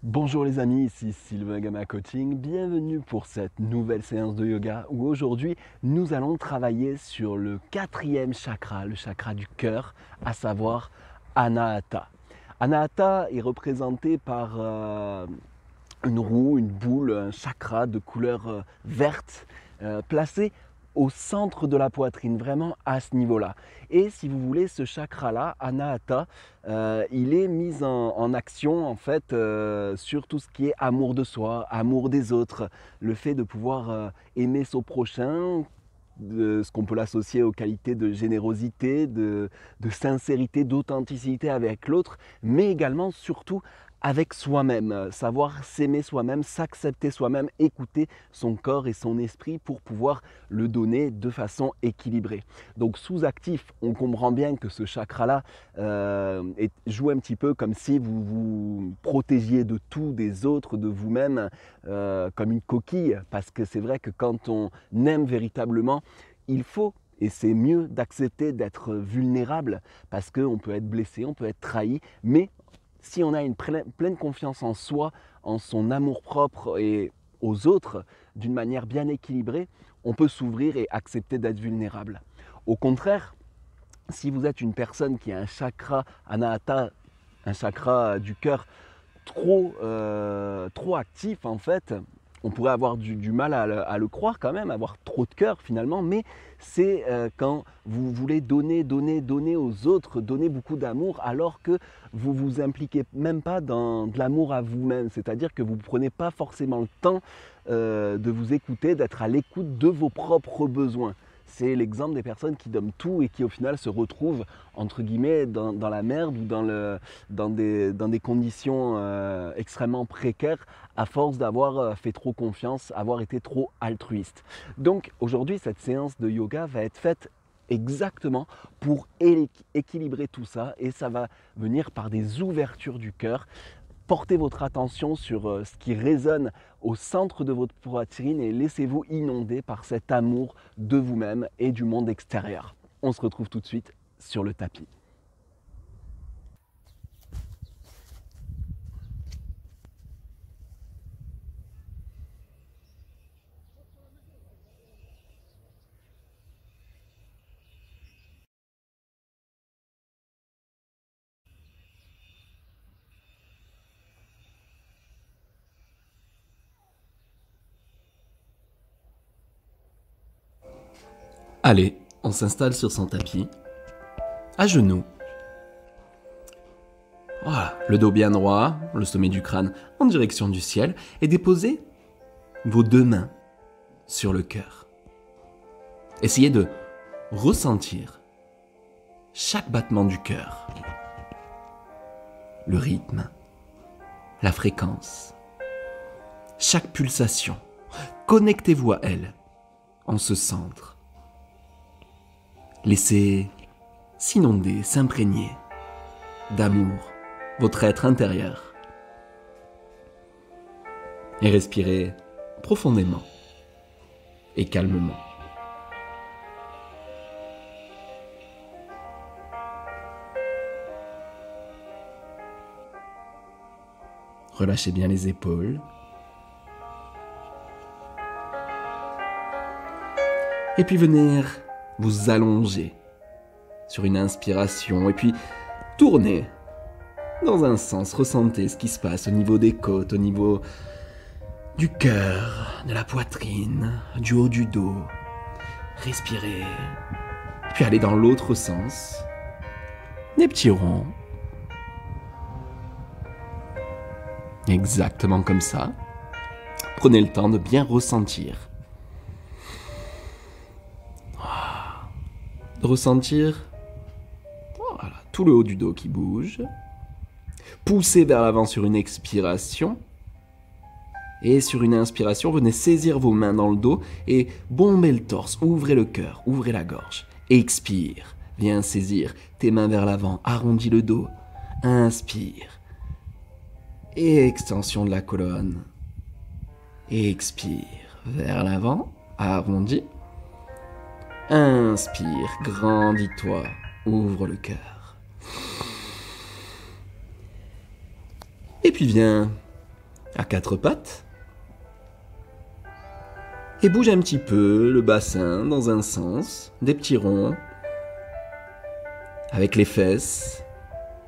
Bonjour les amis, ici Sylvain Gama Coaching, bienvenue pour cette nouvelle séance de yoga où aujourd'hui nous allons travailler sur le quatrième chakra, le chakra du cœur, à savoir Anahata. Anahata est représenté par une roue, une boule, un chakra de couleur verte placé au centre de la poitrine, vraiment à ce niveau-là. Et si vous voulez, ce chakra-là, Anahata, il est mis en action en fait sur tout ce qui est amour de soi, amour des autres, le fait de pouvoir aimer son prochain, de ce qu'on peut l'associer aux qualités de générosité, de sincérité, d'authenticité avec l'autre, mais également surtout avec soi-même, savoir s'aimer soi-même, s'accepter soi-même, écouter son corps et son esprit pour pouvoir le donner de façon équilibrée. Donc sous-actif, on comprend bien que ce chakra-là joue un petit peu comme si vous vous protégiez de tout, des autres, de vous-même, comme une coquille, parce que c'est vrai que quand on aime véritablement, il faut et c'est mieux d'accepter d'être vulnérable parce qu'on peut être blessé, on peut être trahi, mais si on a une pleine confiance en soi, en son amour-propre et aux autres, d'une manière bien équilibrée, on peut s'ouvrir et accepter d'être vulnérable. Au contraire, si vous êtes une personne qui a un chakra Anahata, un chakra du cœur trop actif en fait, on pourrait avoir du mal à le croire quand même, avoir trop de cœur finalement, mais c'est quand vous voulez donner aux autres, donner beaucoup d'amour, alors que vous vous impliquez même pas dans de l'amour à vous-même, c'est-à-dire que vous ne prenez pas forcément le temps de vous écouter, d'être à l'écoute de vos propres besoins. C'est l'exemple des personnes qui donnent tout et qui au final se retrouvent entre guillemets dans la merde ou dans des conditions extrêmement précaires à force d'avoir fait trop confiance, avoir été trop altruiste. Donc aujourd'hui, cette séance de yoga va être faite exactement pour équilibrer tout ça, et ça va venir par des ouvertures du cœur. Portez votre attention sur ce qui résonne au centre de votre poitrine et laissez-vous inonder par cet amour de vous-même et du monde extérieur. On se retrouve tout de suite sur le tapis. Allez, on s'installe sur son tapis, à genoux. Voilà, le dos bien droit, le sommet du crâne en direction du ciel, et déposez vos deux mains sur le cœur. Essayez de ressentir chaque battement du cœur, le rythme, la fréquence, chaque pulsation. Connectez-vous à elle en ce centre. Laissez s'inonder, s'imprégner d'amour votre être intérieur. Et respirez profondément et calmement. Relâchez bien les épaules. Et puis venir vous allonger sur une inspiration et puis tournez dans un sens, ressentez ce qui se passe au niveau des côtes, au niveau du cœur, de la poitrine, du haut du dos. Respirez, puis allez dans l'autre sens, des petits ronds. Exactement comme ça. Prenez le temps de bien ressentir. De ressentir voilà, tout le haut du dos qui bouge. Poussez vers l'avant sur une expiration. Et sur une inspiration, venez saisir vos mains dans le dos et bombez le torse, ouvrez le cœur, ouvrez la gorge. Expire, viens saisir tes mains vers l'avant, arrondis le dos. Inspire. Et extension de la colonne. Expire vers l'avant, arrondis. Inspire, grandis-toi, ouvre le cœur. Et puis viens à quatre pattes. Et bouge un petit peu le bassin dans un sens, des petits ronds, avec les fesses.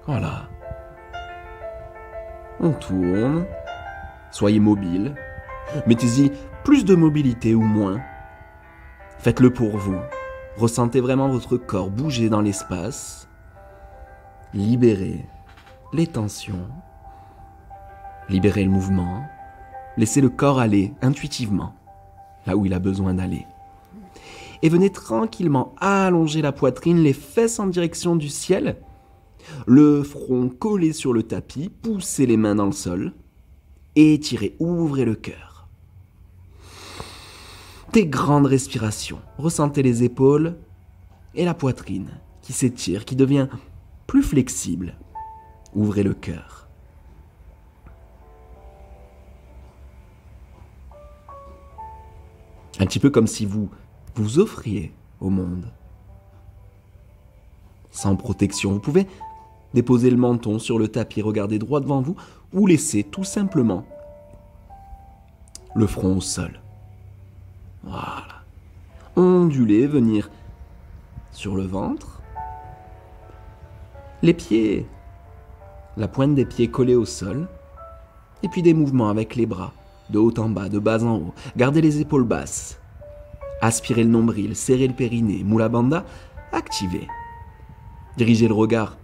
Voilà. On tourne. Soyez mobile. Mettez-y plus de mobilité ou moins. Faites-le pour vous. Ressentez vraiment votre corps bouger dans l'espace. Libérez les tensions. Libérez le mouvement. Laissez le corps aller intuitivement, là où il a besoin d'aller. Et venez tranquillement allonger la poitrine, les fesses en direction du ciel, le front collé sur le tapis, poussez les mains dans le sol, étirez, ouvrez le cœur. Des grandes respirations, ressentez les épaules et la poitrine qui s'étire, qui devient plus flexible. Ouvrez le cœur. Un petit peu comme si vous vous offriez au monde. Sans protection, vous pouvez déposer le menton sur le tapis, regarder droit devant vous ou laisser tout simplement le front au sol. Voilà. Onduler, venir sur le ventre. Les pieds, la pointe des pieds collée au sol. Et puis des mouvements avec les bras, de haut en bas, de bas en haut. Gardez les épaules basses. Aspirez le nombril, serrez le périnée. Mula Bandha, activez. Dirigez le regard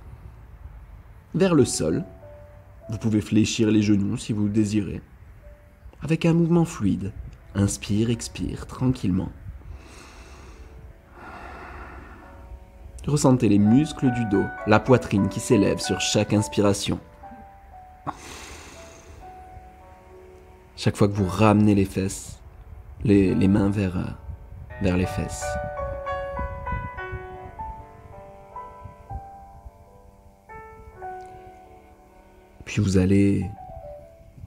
vers le sol. Vous pouvez fléchir les genoux si vous le désirez. Avec un mouvement fluide. Inspire, expire, tranquillement. Ressentez les muscles du dos, la poitrine qui s'élève sur chaque inspiration. Chaque fois que vous ramenez les fesses, les mains vers les fesses. Puis vous allez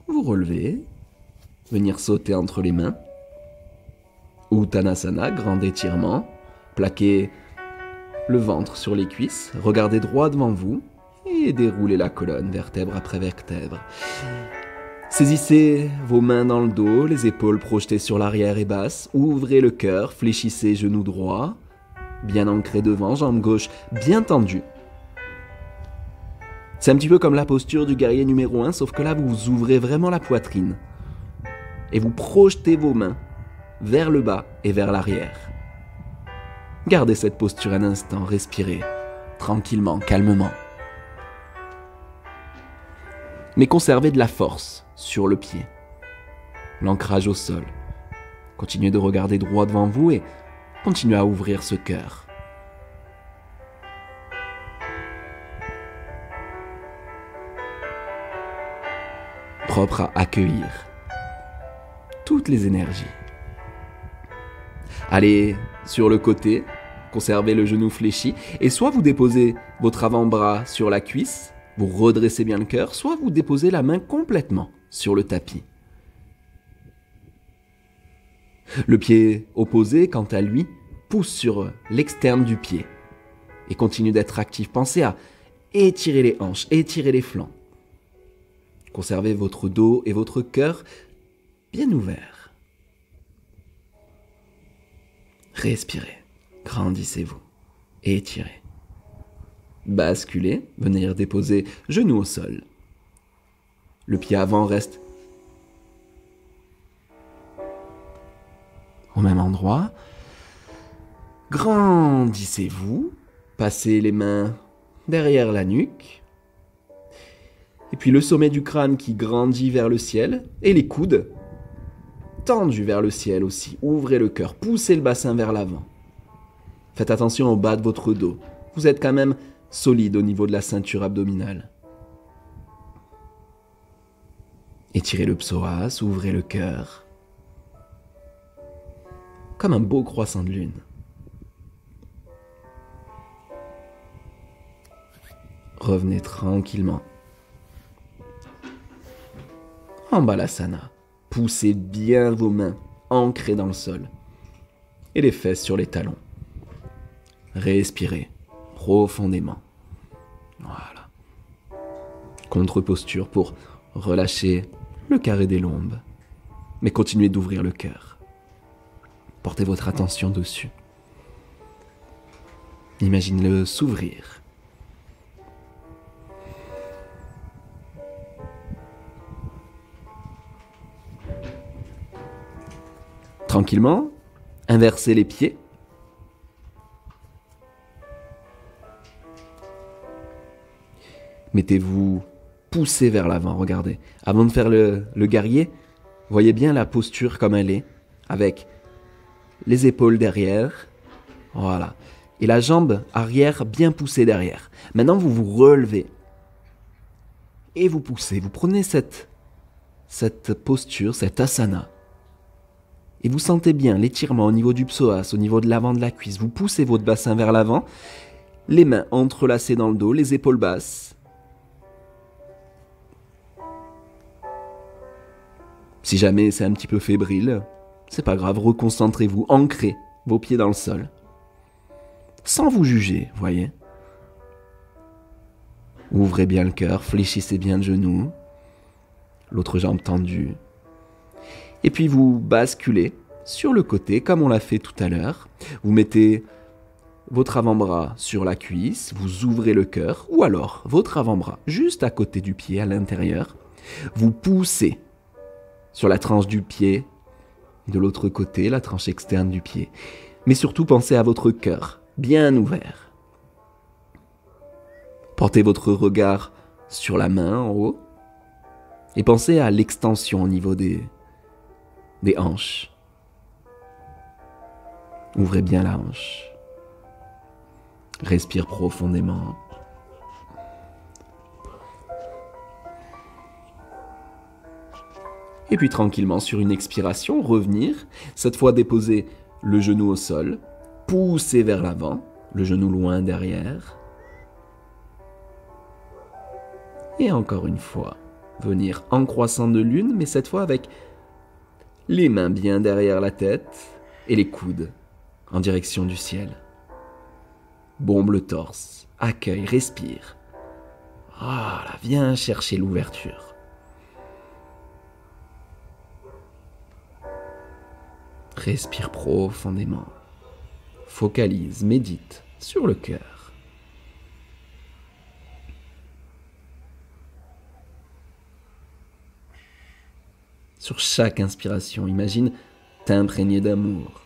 vous relever, venir sauter entre les mains. Uttanasana, grand étirement. Plaquez le ventre sur les cuisses, regardez droit devant vous et déroulez la colonne, vertèbre après vertèbre. Saisissez vos mains dans le dos, les épaules projetées sur l'arrière et basse. Ouvrez le cœur, fléchissez genoux droits, bien ancré devant, jambe gauche bien tendue. C'est un petit peu comme la posture du guerrier numéro 1, sauf que là, vous ouvrez vraiment la poitrine. Et vous projetez vos mains vers le bas et vers l'arrière. Gardez cette posture un instant, respirez, tranquillement, calmement. Mais conservez de la force sur le pied. L'ancrage au sol. Continuez de regarder droit devant vous et continuez à ouvrir ce cœur. Propre à accueillir toutes les énergies. Allez sur le côté, conservez le genou fléchi et soit vous déposez votre avant-bras sur la cuisse, vous redressez bien le cœur, soit vous déposez la main complètement sur le tapis. Le pied opposé, quant à lui, pousse sur l'externe du pied et continue d'être actif. Pensez à étirer les hanches, étirer les flancs. Conservez votre dos et votre cœur bien ouverts. Respirez, grandissez-vous, étirez. Basculez, venir déposer genou au sol. Le pied avant reste au même endroit. Grandissez-vous, passez les mains derrière la nuque. Et puis le sommet du crâne qui grandit vers le ciel et les coudes tendus vers le ciel aussi. Ouvrez le cœur, poussez le bassin vers l'avant. Faites attention au bas de votre dos. Vous êtes quand même solide au niveau de la ceinture abdominale. Étirez le psoas, ouvrez le cœur. Comme un beau croissant de lune. Revenez tranquillement. En balasana. Poussez bien vos mains ancrées dans le sol et les fesses sur les talons. Respirez profondément. Voilà. Contre-posture pour relâcher le carré des lombes. Mais continuez d'ouvrir le cœur. Portez votre attention dessus. Imaginez-le s'ouvrir. Tranquillement, inversez les pieds. Mettez-vous poussé vers l'avant, regardez. Avant de faire le guerrier, voyez bien la posture comme elle est, avec les épaules derrière, voilà. Et la jambe arrière bien poussée derrière. Maintenant, vous vous relevez et vous poussez. Vous prenez cette posture, cette asana. Et vous sentez bien l'étirement au niveau du psoas, au niveau de l'avant de la cuisse. Vous poussez votre bassin vers l'avant, les mains entrelacées dans le dos, les épaules basses. Si jamais c'est un petit peu fébrile, c'est pas grave, reconcentrez-vous, ancrez vos pieds dans le sol. Sans vous juger, voyez. Ouvrez bien le cœur, fléchissez bien le genou, l'autre jambe tendue. Et puis vous basculez sur le côté, comme on l'a fait tout à l'heure. Vous mettez votre avant-bras sur la cuisse, vous ouvrez le cœur, ou alors votre avant-bras juste à côté du pied, à l'intérieur. Vous poussez sur la tranche du pied, de l'autre côté, la tranche externe du pied. Mais surtout, pensez à votre cœur, bien ouvert. Portez votre regard sur la main en haut et pensez à l'extension au niveau des hanches. Ouvrez bien la hanche. Respire profondément. Et puis tranquillement, sur une expiration, revenir. Cette fois, déposer le genou au sol. Pousser vers l'avant. Le genou loin derrière. Et encore une fois, venir en croissant de lune, mais cette fois avec les mains bien derrière la tête et les coudes en direction du ciel. Bombe le torse, accueille, respire. Voilà, viens chercher l'ouverture. Respire profondément. Focalise, médite sur le cœur. Sur chaque inspiration, imagine t'imprégner d'amour.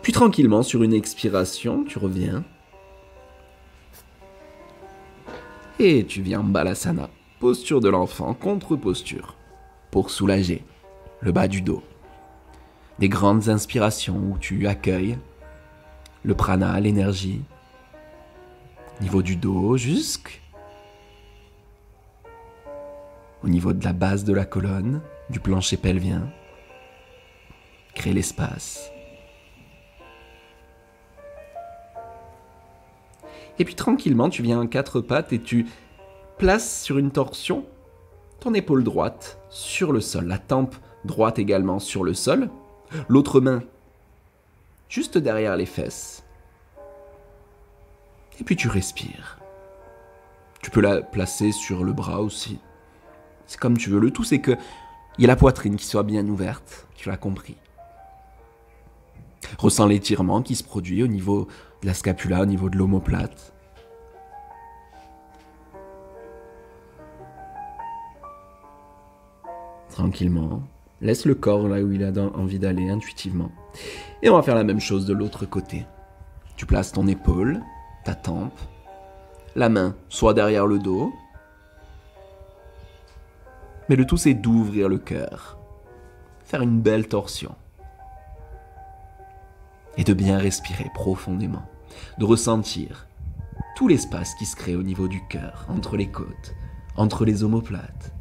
Puis tranquillement, sur une expiration, tu reviens. Et tu viens en balasana, posture de l'enfant, contre-posture, pour soulager le bas du dos. Des grandes inspirations où tu accueilles le prana, l'énergie, au niveau du dos, jusqu'au niveau de la base de la colonne, du plancher pelvien. Crée l'espace. Et puis tranquillement, tu viens en quatre pattes et tu places sur une torsion ton épaule droite sur le sol, la tempe droite également sur le sol, l'autre main juste derrière les fesses. Et puis tu respires. Tu peux la placer sur le bras aussi. C'est comme tu veux. Le tout, c'est qu'il y ait la poitrine qui soit bien ouverte. Tu l'as compris. Ressens l'étirement qui se produit au niveau de la scapula, au niveau de l'omoplate. Tranquillement. Laisse le corps là où il a envie d'aller intuitivement. Et on va faire la même chose de l'autre côté. Tu places ton épaule, ta tempe, la main soit derrière le dos. Mais le tout, c'est d'ouvrir le cœur. Faire une belle torsion. Et de bien respirer profondément. De ressentir tout l'espace qui se crée au niveau du cœur, entre les côtes, entre les omoplates.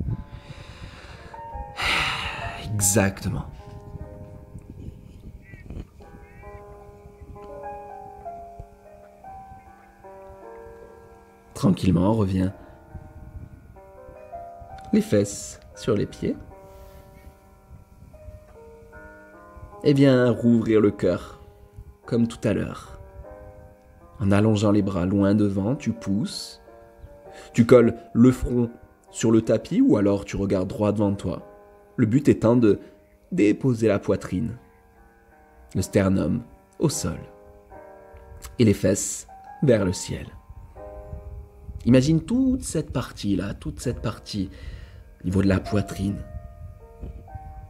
Exactement. Tranquillement, on revient. Les fesses sur les pieds. Et viens rouvrir le cœur, comme tout à l'heure. En allongeant les bras loin devant, tu pousses. Tu colles le front sur le tapis ou alors tu regardes droit devant toi. Le but étant de déposer la poitrine, le sternum au sol et les fesses vers le ciel. Imagine toute cette partie-là, toute cette partie au niveau de la poitrine,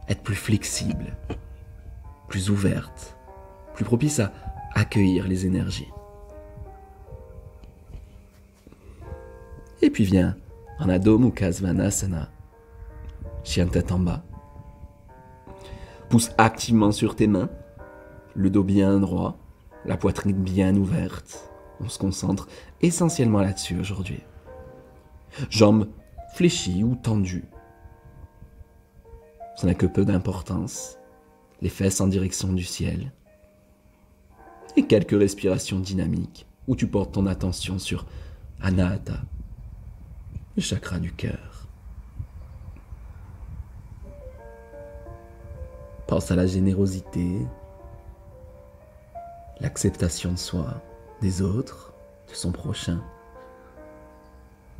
être plus flexible, plus ouverte, plus propice à accueillir les énergies. Et puis viens en Adho Mukha Svanasana, chien tête en bas. Pousse activement sur tes mains, le dos bien droit, la poitrine bien ouverte. On se concentre essentiellement là-dessus aujourd'hui. Jambes fléchies ou tendues. Ça n'a que peu d'importance. Les fesses en direction du ciel. Et quelques respirations dynamiques où tu portes ton attention sur Anahata, le chakra du cœur. Pense à la générosité, l'acceptation de soi, des autres, de son prochain.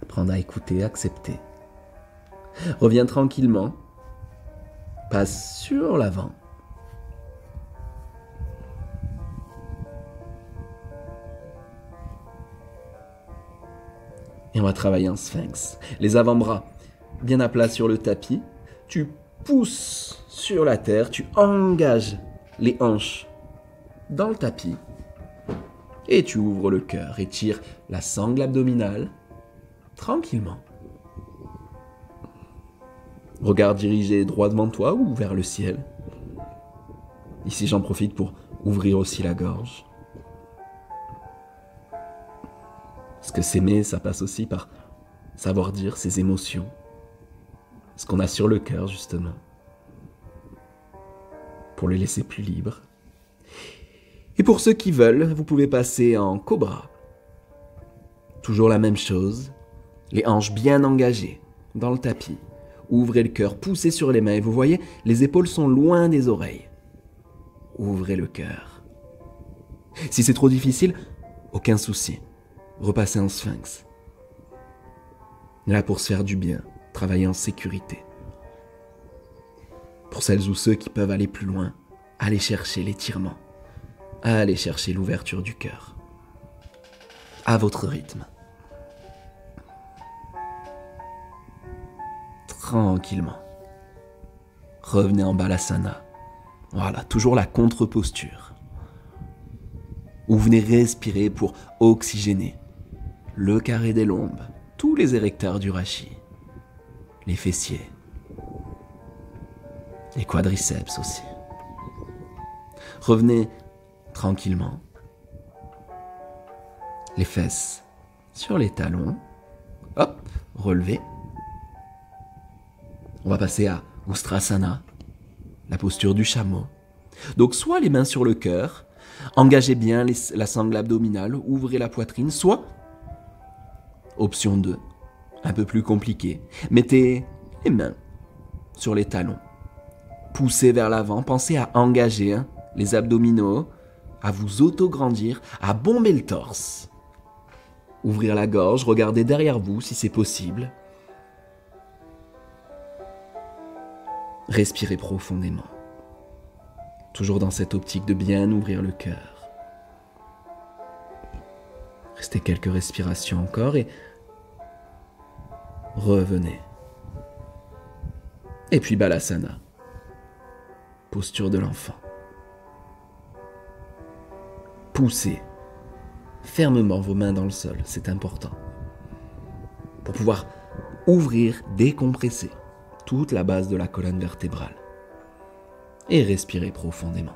Apprendre à écouter, accepter. Reviens tranquillement. Passe sur l'avant. Et on va travailler en sphinx. Les avant-bras bien à plat sur le tapis. Tu pousses sur la terre. Tu engages les hanches dans le tapis. Et tu ouvres le cœur. Étire la sangle abdominale tranquillement. Regard dirigé droit devant toi ou vers le ciel. Ici, j'en profite pour ouvrir aussi la gorge. Parce que s'aimer, ça passe aussi par savoir dire ses émotions. Ce qu'on a sur le cœur, justement. Pour le laisser plus libre. Et pour ceux qui veulent, vous pouvez passer en cobra. Toujours la même chose. Les hanches bien engagées dans le tapis. Ouvrez le cœur, poussez sur les mains. Et vous voyez, les épaules sont loin des oreilles. Ouvrez le cœur. Si c'est trop difficile, aucun souci. Repassez en sphinx. Là pour se faire du bien, travailler en sécurité. Pour celles ou ceux qui peuvent aller plus loin, allez chercher l'étirement. Allez chercher l'ouverture du cœur. À votre rythme. Tranquillement. Revenez en balasana. Voilà, toujours la contre-posture. Où vous venez respirer pour oxygéner le carré des lombes, tous les érecteurs du rachis, les fessiers, les quadriceps aussi. Revenez tranquillement. Les fesses sur les talons. Hop, relevez. On va passer à Ustrasana, la posture du chameau. Donc soit les mains sur le cœur, engagez bien la sangle abdominale, ouvrez la poitrine, soit, option 2, un peu plus compliqué, mettez les mains sur les talons, poussez vers l'avant, pensez à engager les abdominaux, à vous auto-grandir, à bomber le torse. Ouvrir la gorge, regardez derrière vous si c'est possible. Respirez profondément. Toujours dans cette optique de bien ouvrir le cœur. Restez quelques respirations encore et revenez. Et puis Balasana, posture de l'enfant. Poussez fermement vos mains dans le sol, c'est important. Pour pouvoir ouvrir, décompresser toute la base de la colonne vertébrale. Et respirez profondément.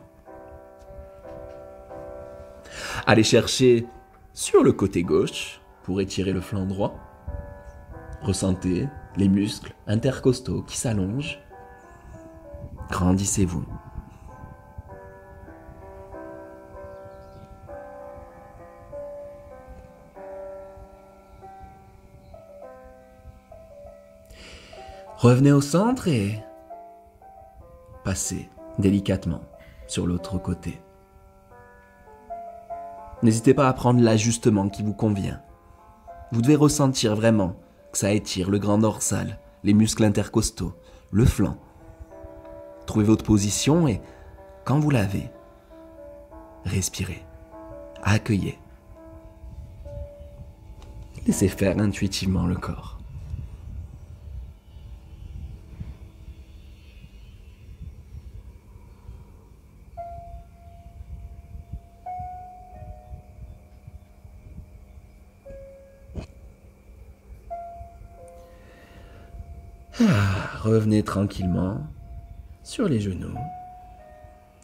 Allez chercher sur le côté gauche pour étirer le flanc droit. Ressentez les muscles intercostaux qui s'allongent. Grandissez-vous. Revenez au centre et passez délicatement sur l'autre côté. N'hésitez pas à prendre l'ajustement qui vous convient. Vous devez ressentir vraiment Ça étire le grand dorsal, les muscles intercostaux, le flanc. Trouvez votre position et, quand vous l'avez, respirez, accueillez. Laissez faire intuitivement le corps. Revenez tranquillement sur les genoux.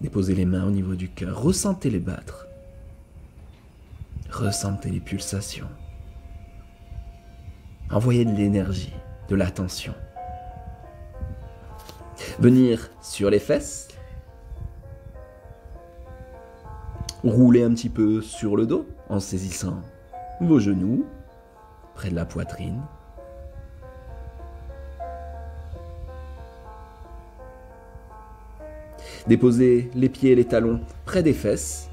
Déposez les mains au niveau du cœur. Ressentez-les battre. Ressentez les pulsations. Envoyez de l'énergie, de l'attention. Venir sur les fesses. Roulez un petit peu sur le dos en saisissant vos genoux près de la poitrine. Déposez les pieds et les talons près des fesses,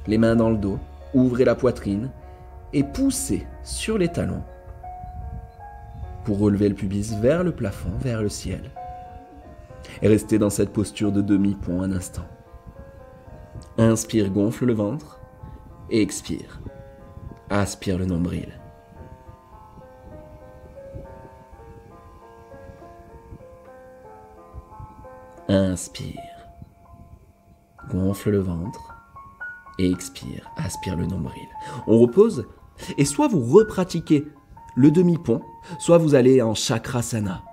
les mains dans le dos, ouvrez la poitrine et poussez sur les talons pour relever le pubis vers le plafond, vers le ciel. Et restez dans cette posture de demi-pont un instant. Inspire, gonfle le ventre et expire. Aspire le nombril. Inspire. Gonfle le ventre et expire, aspire le nombril. On repose et soit vous repratiquez le demi-pont, soit vous allez en chakrasana.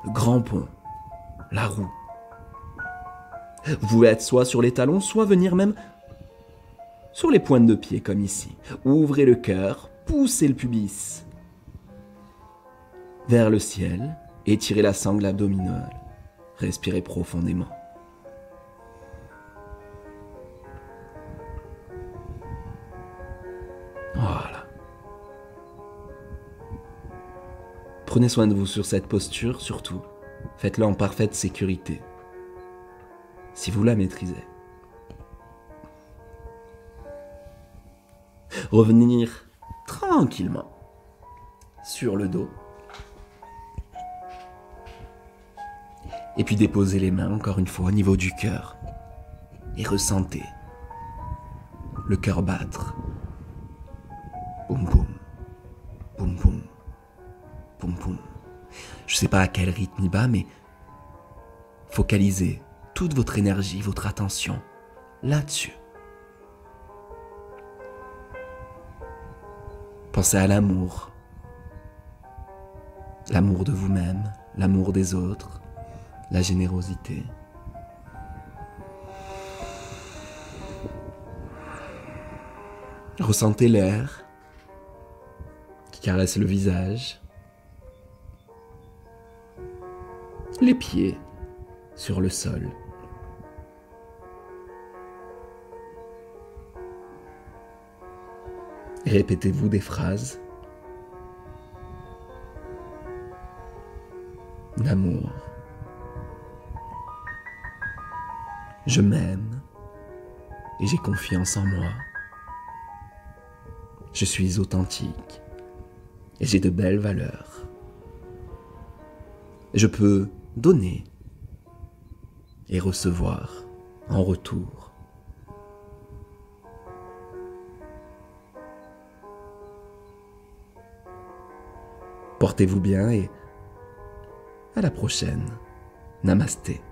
Le grand pont, la roue. Vous pouvez être soit sur les talons, soit venir même sur les pointes de pied comme ici. Ouvrez le cœur, poussez le pubis vers le ciel, étirez la sangle abdominale, respirez profondément. Voilà. Prenez soin de vous sur cette posture, surtout. Faites-le en parfaite sécurité, si vous la maîtrisez. Revenir tranquillement sur le dos. Et puis déposer les mains, encore une fois, au niveau du cœur. Et ressentez le cœur battre. Boum boum, boum boum, boum boum. Je ne sais pas à quel rythme il bat, mais focalisez toute votre énergie, votre attention là-dessus. Pensez à l'amour. L'amour de vous-même, l'amour des autres, la générosité. Ressentez l'air qui caresse le visage, les pieds sur le sol. Répétez-vous des phrases d'amour. Je m'aime et j'ai confiance en moi. Je suis authentique et j'ai de belles valeurs. Je peux donner et recevoir en retour. Portez-vous bien et à la prochaine. Namasté.